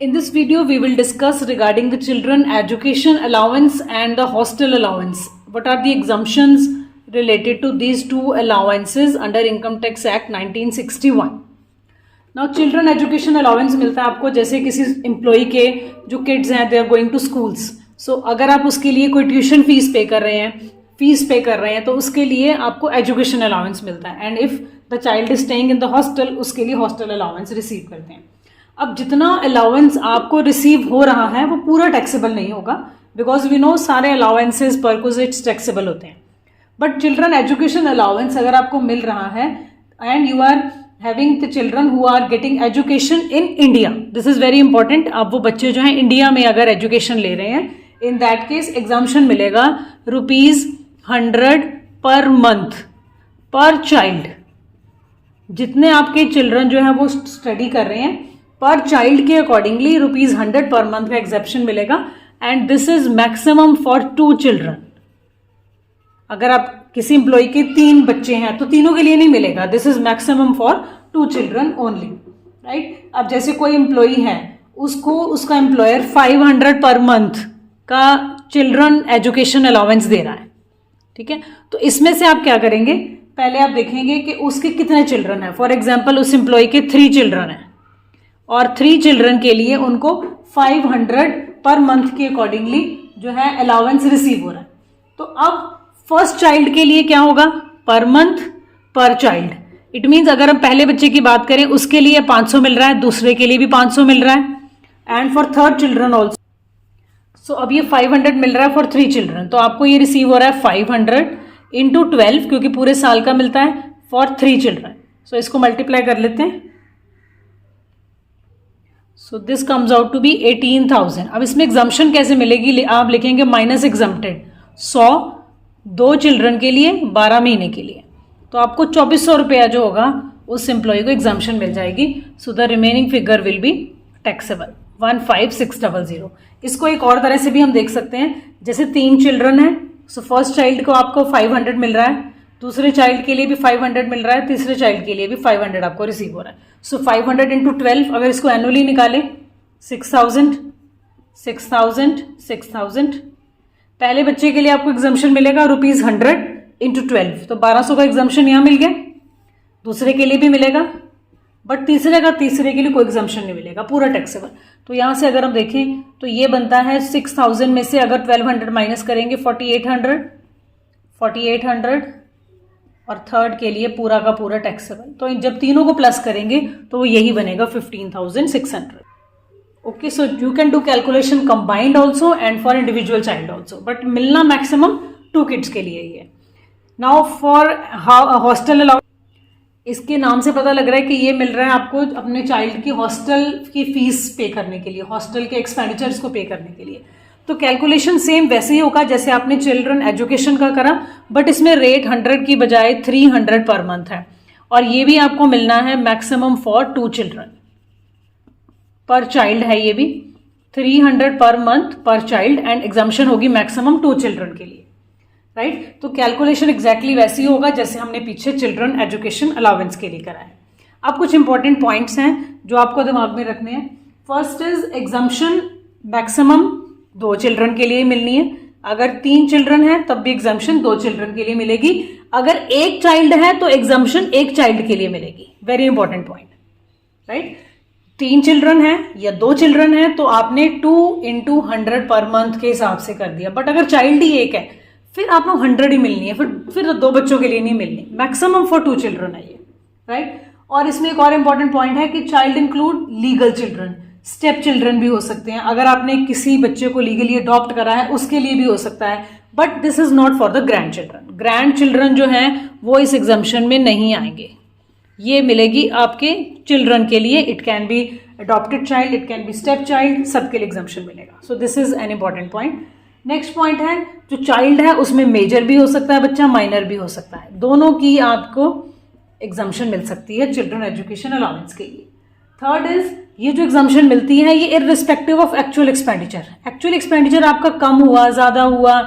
In this video, we will discuss regarding the children education allowance and the hostel allowance. What are the exemptions related to these two allowances under Income Tax Act 1961? Now, children education allowance मिलता है आपको जैसे किसी employ के जो kids हैं they are going to schools. So अगर आप उसके लिए कोई ट्यूशन फीस पे कर रहे हैं तो उसके लिए आपको एजुकेशन अलाउंस मिलता है. And if the child is staying in the hostel उसके लिए हॉस्टल अलाउंस रिसीव करते हैं. अब जितना अलाउंस आपको रिसीव हो रहा है वो पूरा टैक्सेबल नहीं होगा बिकॉज वी नो सारे अलाउंसेज परक्विजिट्स टैक्सेबल होते हैं. बट चिल्ड्रन एजुकेशन अलाउंस अगर आपको मिल रहा है and you are having the children who are getting education in India, this is very important. अब वो बच्चे जो हैं इंडिया में अगर एजुकेशन ले रहे हैं इन दैट केस एग्जाम्शन मिलेगा ₹100 पर मंथ पर चाइल्ड. जितने आपके चिल्ड्रन जो है वो स्टडी कर रहे हैं पर चाइल्ड के अकॉर्डिंगली ₹100 पर मंथ का एग्जेप्शन मिलेगा. And this is maximum for 2 children. अगर आप किसी एम्प्लॉय के 3 बच्चे हैं तो तीनों के लिए नहीं मिलेगा. This is maximum for 2 children only, right. अब जैसे कोई एम्प्लॉय है उसको उसका एम्प्लॉयर 500 पर मंथ का चिल्ड्रन एजुकेशन अलाउंस दे रहा है, ठीक है. तो इसमें से आप क्या करेंगे, पहले आप देखेंगे कि उसके कितने चिल्ड्रन हैं. फॉर एग्जाम्पल उस एम्प्लॉय के 3 चिल्ड्रन हैं और 3 चिल्ड्रन के लिए उनको 500 पर मंथ के अकॉर्डिंगली जो है अलाउंस रिसीव हो रहा है. तो अब फर्स्ट चाइल्ड के लिए क्या होगा, पर मंथ पर चाइल्ड. इट मीन्स अगर हम पहले बच्चे की बात करें उसके लिए 500 मिल रहा है, दूसरे के लिए भी 500 मिल रहा है and for third children also. So अब ये 500 मिल रहा है फॉर 3 चिल्ड्रन. तो आपको ये रिसीव हो रहा है 500 इंटू 12 क्योंकि पूरे साल का मिलता है फॉर 3 चिल्ड्रन. सो इसको मल्टीप्लाई कर लेते हैं. So this comes out to be 18,000. अब इसमें एग्जाम्शन कैसे मिलेगी, आप लिखेंगे माइनस एग्जम्प्टेड 100 2 चिल्ड्रन के लिए 12 महीने के लिए. तो आपको 2400 रुपया जो होगा उस एम्प्लॉय को एग्जाम्शन मिल जाएगी. So the remaining figure will be taxable 15,600. इसको एक और तरह से भी हम देख सकते हैं. जैसे 3 चिल्ड्रन हैं, सो फर्स्ट चाइल्ड को आपको 500 मिल रहा है, दूसरे चाइल्ड के लिए भी 500 मिल रहा है, तीसरे चाइल्ड के लिए भी 500 आपको रिसीव हो रहा है. सो 500 इंटू 12 अगर इसको एनुअली निकालें 6,000 6,000 6,000. पहले बच्चे के लिए आपको एग्जाम्शन मिलेगा ₹100 इंटू 12, तो 1200 का एग्जाम्शन यहाँ मिल गया. दूसरे के लिए भी मिलेगा बट तीसरे के लिए कोई एग्जाम्शन नहीं मिलेगा, पूरा टैक्सेबल. तो यहाँ से अगर हम देखें तो ये बनता है 6,000 में से अगर 1200 माइनस करेंगे 4800 और थर्ड के लिए पूरा का पूरा टैक्सेबल. तो जब तीनों को प्लस करेंगे तो वो यही बनेगा 15,600. Okay, so you can do calculation combined also and for individual child also, but मिलना मैक्सिमम 2 किड्स के लिए ही है. नाउ फॉर हॉस्टल अलाउंस, इसके नाम से पता लग रहा है कि ये मिल रहा है आपको अपने चाइल्ड की हॉस्टल की फीस पे करने के लिए, हॉस्टल के एक्सपेंडिचर्स को पे करने के लिए. तो कैलकुलेशन सेम वैसे ही होगा जैसे आपने चिल्ड्रन एजुकेशन का करा, बट इसमें रेट 100 की बजाय 300 पर मंथ है. और ये भी आपको मिलना है मैक्सिमम फॉर 2 चिल्ड्रन पर चाइल्ड है. ये भी 300 पर मंथ पर चाइल्ड एंड एग्जाम्शन होगी मैक्सिमम 2 चिल्ड्रन के लिए, राइट. तो कैलकुलेशन एग्जैक्टली वैसे ही होगा जैसे हमने पीछे चिल्ड्रन एजुकेशन अलाउंस के लिए करा है. अब कुछ इंपॉर्टेंट पॉइंट्स हैं जो आपको दिमाग में रखने हैं. First is exemption maximum 2 children के लिए मिलनी है. अगर 3 चिल्ड्रन है तब भी एग्जाम्शन 2 चिल्ड्रन के लिए मिलेगी. अगर 1 चाइल्ड है तो एग्जाम्शन 1 चाइल्ड के लिए मिलेगी. Very important point, right. 3 children है या 2 चिल्ड्रन है तो आपने 2 इंटू 100 पर मंथ के हिसाब से कर दिया. बट अगर चाइल्ड ही 1 है फिर आपको 100 ही मिलनी है, फिर 2 बच्चों के लिए नहीं मिलनी. मैक्सिमम फॉर 2 चिल्ड्रन है ये, राइट. और इसमें एक और इंपॉर्टेंट पॉइंट है कि child include legal children, step children भी हो सकते हैं. अगर आपने किसी बच्चे को लीगली अडॉप्ट करा है उसके लिए भी हो सकता है, but this is not for the grand children. Grand children जो हैं वो इस एग्जाम्शन में नहीं आएंगे. ये मिलेगी आपके चिल्ड्रन के लिए. It can be adopted child, it can be step child, सबके लिए एग्जाम्शन मिलेगा. So this is an important point. Next point है जो चाइल्ड है उसमें मेजर भी हो सकता है बच्चा, माइनर भी हो सकता है. दोनों की आपको एग्जाम्शन मिल सकती है चिल्ड्रन एजुकेशन अलाउंस के लिए. थर्ड इज ये जो एग्जाम्शन मिलती है ये irrespective of actual expenditure. Actual expenditure आपका कम हुआ ज़्यादा हुआ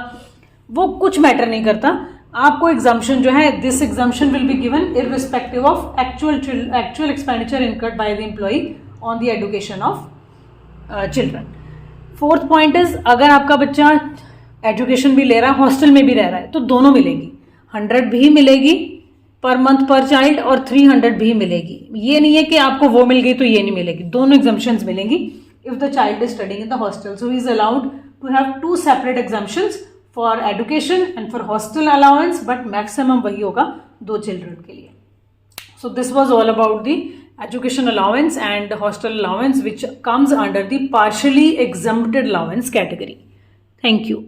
वो कुछ मैटर नहीं करता. आपको एग्जाम्शन जो है this exemption will be given irrespective of actual expenditure incurred by the employ on the education of children. Fourth point is, अगर आपका बच्चा एजुकेशन भी ले रहा है, हॉस्टल में भी रह रहा है, तो दोनों मिलेगी, 100 भी मिलेगी पर मंथ पर चाइल्ड और 300 भी मिलेगी। ये नहीं है कि आपको वो मिल गई तो ये नहीं मिलेगी, दोनों एग्जाम्पशंस मिलेंगी if the child is studying in the hostel. So he is allowed to have 2 separate exemptions for education and for hostel allowance, but maximum वही होगा 2 चिल्ड्रन के लिए। So this was all about the education allowance and hostel allowance, which comes under the partially exempted allowance category. Thank you.